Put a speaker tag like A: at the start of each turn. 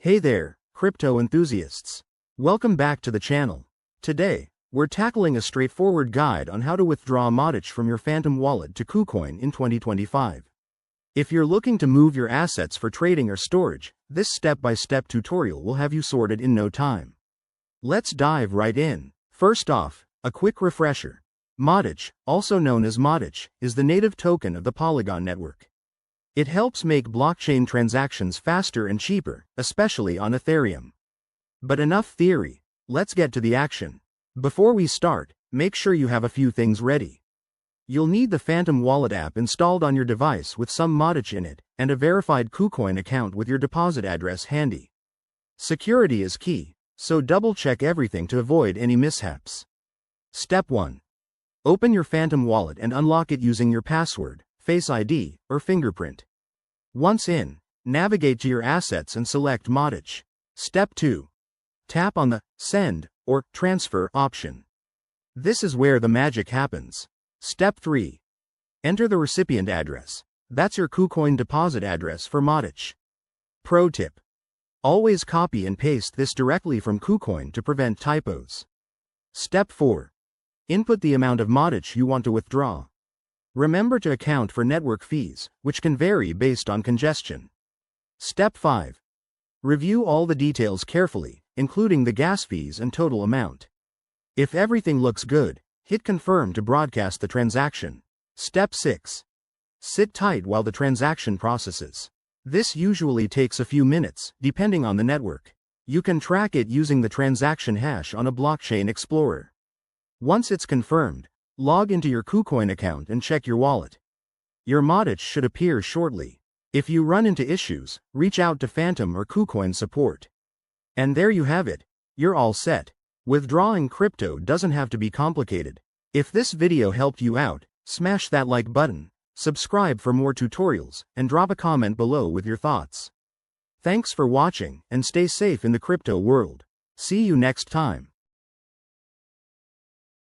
A: Hey there, crypto enthusiasts. Welcome back to the channel. Today, we're tackling a straightforward guide on how to withdraw Matic from your Phantom wallet to KuCoin in 2025. If you're looking to move your assets for trading or storage, this step-by-step tutorial will have you sorted in no time. Let's dive right in. First off, a quick refresher. Matic, also known as Matic, is the native token of the Polygon network. It helps make blockchain transactions faster and cheaper, especially on Ethereum. But enough theory, let's get to the action. Before we start, make sure you have a few things ready. You'll need the Phantom Wallet app installed on your device with some Matic in it, and a verified KuCoin account with your deposit address handy. Security is key, so double-check everything to avoid any mishaps. Step 1. Open your Phantom Wallet and unlock it using your password, Face ID, or fingerprint. Once in, navigate to your assets and select Matic. Step 2. Tap on the Send or Transfer option. This is where the magic happens. Step 3. Enter the recipient address. That's your KuCoin deposit address for Matic. Pro tip. Always copy and paste this directly from KuCoin to prevent typos. Step 4. Input the amount of Matic you want to withdraw. Remember to account for network fees, which can vary based on congestion. Step 5. Review all the details carefully, including the gas fees and total amount. If everything looks good, hit confirm to broadcast the transaction. Step 6. Sit tight while the transaction processes. This usually takes a few minutes, depending on the network. You can track it using the transaction hash on a blockchain explorer. Once it's confirmed, log into your KuCoin account and check your wallet. Your Matic should appear shortly. If you run into issues, reach out to Phantom or KuCoin support. And there you have it. You're all set. Withdrawing crypto doesn't have to be complicated. If this video helped you out, smash that like button, subscribe for more tutorials, and drop a comment below with your thoughts. Thanks for watching, and stay safe in the crypto world. See you next time.